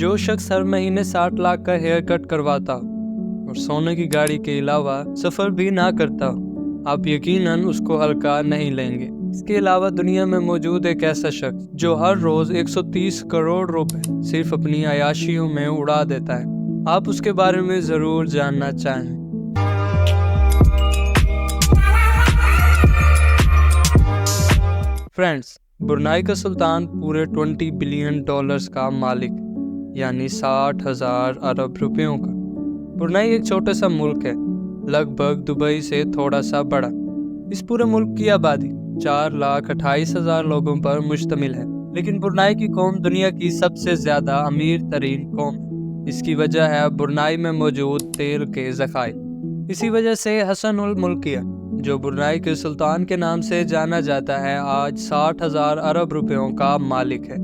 جو شخص ہر مہینے 60 لاکھ کا ہیئر کٹ کرواتا ہو اور سونے کی گاڑی کے علاوہ سفر بھی نہ کرتا ہو، آپ یقیناً اس کو ہلکا نہیں لیں گے۔ اس کے علاوہ دنیا میں موجود ایک ایسا شخص جو ہر روز 130 کروڑ روپے صرف اپنی عیاشیوں میں اڑا دیتا ہے، آپ اس کے بارے میں ضرور جاننا چاہیں۔ فرینڈز، برونائی کا سلطان پورے $20 بلین کا مالک، یعنی 60,000 ارب روپیوں کا۔ برونائی ایک چھوٹا سا ملک ہے، لگ بھگ دبئی سے تھوڑا سا بڑا۔ اس پورے ملک کی آبادی 4,28,000 لوگوں پر مشتمل ہے، لیکن برونائی کی قوم دنیا کی سب سے زیادہ امیر ترین قوم ہے۔ اس کی وجہ ہے برونائی میں موجود تیل کے ذخائر۔ اسی وجہ سے حسن الملکیہ، جو برونائی کے سلطان کے نام سے جانا جاتا ہے، آج 60,000 ارب روپیوں کا مالک ہے۔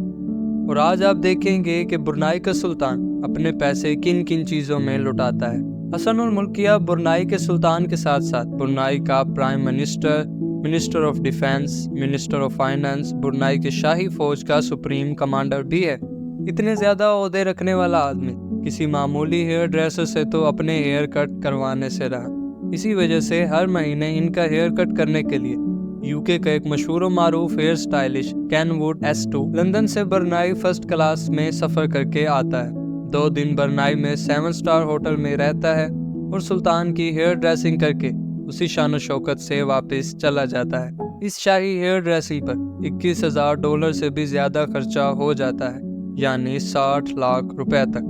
اور آج آپ دیکھیں گے کہ برونائی کا سلطان اپنے پیسے کن کن چیزوں میں لٹاتا ہے۔ حسن الملکیہ برونائی کے سلطان کے ساتھ ساتھ برونائی کا prime minister, minister of defence, minister of finance, Brunei کے شاہی فوج کا سپریم کمانڈر بھی ہے۔ اتنے زیادہ عہدے رکھنے والا آدمی کسی معمولی ہیئر ڈریسر سے تو اپنے ہیئر کٹ کروانے سے رہا۔ اسی وجہ سے ہر مہینے ان کا ہیئر کٹ کرنے کے لیے UK کا ایک مشہور و معروف hair stylist Ken Wood S2 London سے برونائی فرسٹ کلاس میں سفر کر کے آتا ہے۔ 2 دن برونائی میں 7 سٹار ہوٹل میں رہتا ہے اور سلطان کی ہیئر ڈریسنگ کر کے اسی شان و شوکت سے واپس چلا جاتا ہے۔ اس شاہی ہیئر ڈریسنگ پر $21,000 سے بھی زیادہ خرچہ ہو جاتا ہے، یعنی 60 لاکھ روپے تک۔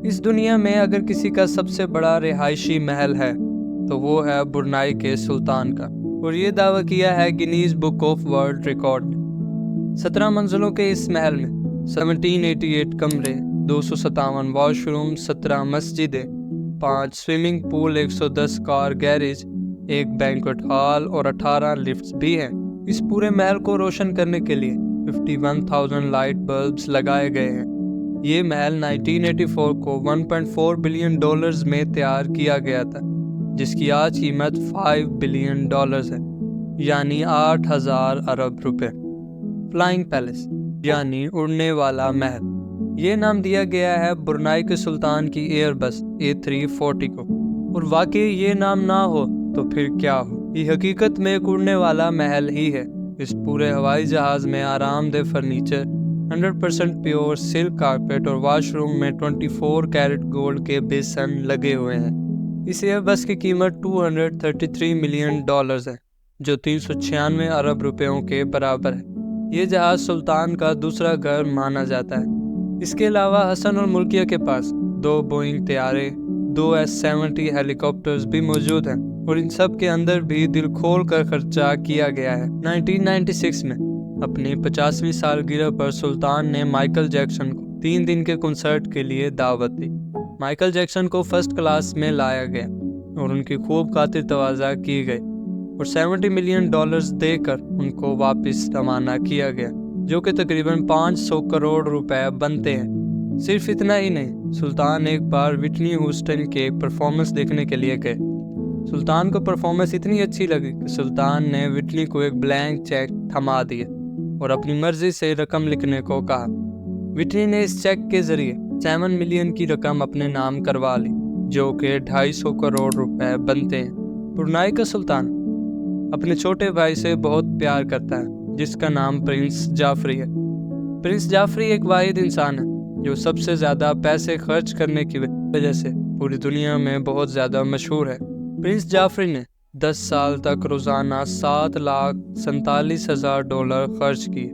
اس دنیا میں اگر کسی کا سب سے بڑا رہائشی محل ہے تو وہ ہے برونائی کے سلطان کا، اور یہ دعویٰ کیا ہے Guinness book of world record نے۔ 17 منزلوں کے اس محل میں 1788 کمرے، 257 واش روم، 17 مسجدیں، 5 سوئمنگ پول، 110 کار گیریج، 1 بینکوٹ ہال اور 18 لفٹس بھی ہیں۔ اس پورے محل کو روشن کرنے کے لیے 51,000 لائٹ بلبس لگائے گئے ہیں۔ یہ محل 1984 کو $1.4 بلین میں تیار کیا گیا تھا، جس کی آج قیمت $5 بلین ہے، یعنی 8,000 ارب روپے۔ فلائنگ پیلس یعنی اڑنے والا محل، یہ نام دیا گیا ہے برونائی کے سلطان کی ایئر بس A340 کو، اور واقعی یہ نام نہ ہو تو پھر کیا ہو، یہ حقیقت میں ایک اڑنے والا محل ہی ہے۔ اس پورے ہوائی جہاز میں آرام دہ فرنیچر، 100% پیور سلک کارپیٹ اور واش روم میں 24 کیرٹ گولڈ کے بیسن لگے ہوئے ہیں۔ اس ایئر بس کی قیمت $233 ملین ہے، جو 396 ارب روپیوں کے برابر ہے۔ یہ جہاز سلطان کا دوسرا گھر مانا جاتا ہے۔ اس کے علاوہ حسن الملکیہ کے پاس 2 بوئنگ طیارے، 2 S-70 ہیلی کاپٹرز بھی موجود ہیں، اور ان سب کے اندر بھی دل کھول کر خرچہ کیا گیا ہے۔ 1996 میں اپنی 50ویں سالگرہ پر سلطان نے مائیکل جیکسن کو 3 دن کے کنسرٹ کے لیے دعوت دی۔ مائیکل جیکسن کو فرسٹ کلاس میں لایا گیا اور ان کی خوب خاطر تواضع کی گئی، اور $70 ملین دے کر ان کو واپس روانہ کیا گیا، جو کہ تقریباً 500 کروڑ روپے بنتے ہیں۔ صرف اتنا ہی نہیں، سلطان ایک بار وٹنی ہیوسٹن کے ایک پرفارمنس دیکھنے کے لیے گئے۔ سلطان کو پرفارمنس اتنی اچھی لگی کہ سلطان نے وٹنی کو ایک بلینک چیک تھما دیا اور اپنی مرضی سے رقم لکھنے کو کہا۔ وٹنی نے اس چیک کے ذریعے 7 ملین کی رقم اپنے نام کروا لی، جو کہ 250 کروڑ روپے بنتے ہیں۔ برونائی کا سلطان اپنے چھوٹے بھائی سے بہت پیار کرتا ہے، جس کا نام پرنس جعفری ہے۔ پرنس جعفری ایک واحد انسان ہے جو سب سے زیادہ پیسے خرچ کرنے کی وجہ سے پوری دنیا میں بہت زیادہ مشہور ہے۔ پرنس جعفری نے 10 سال تک روزانہ $7,47,000 خرچ کیے۔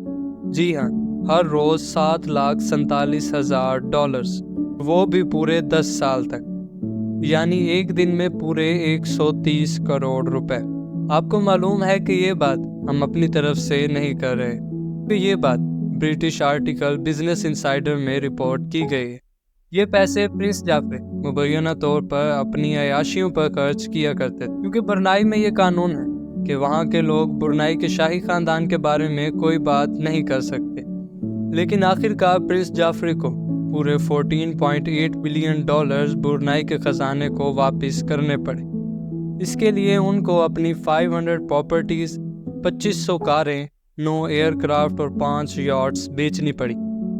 جی ہاں، ہر روز $7,47,000، وہ بھی پورے 10 سال تک، یعنی ایک دن میں پورے 130 کروڑ روپے۔ آپ کو معلوم ہے کہ یہ بات ہم اپنی طرف سے نہیں کر رہے، کہ یہ بات برٹش آرٹیکل بزنس انسائیڈر میں رپورٹ کی گئی ہے۔ یہ پیسے پرنس جعفری مبینہ طور پر اپنی عیاشیوں پر خرچ کیا کرتے تھے، کیونکہ برونائی میں یہ قانون ہے کہ وہاں کے لوگ برونائی کے شاہی خاندان کے بارے میں کوئی بات نہیں کر سکتے۔ لیکن آخر کار پرنس جعفری کو پورے $14.8 بلین برونائی کے خزانے کو واپس کرنے پڑے۔ اس کے لیے ان کو اپنی 500 پراپرٹیز، 2500 کاریں، 9 ایئر کرافٹ اور 5 یاٹس بیچنی پڑی،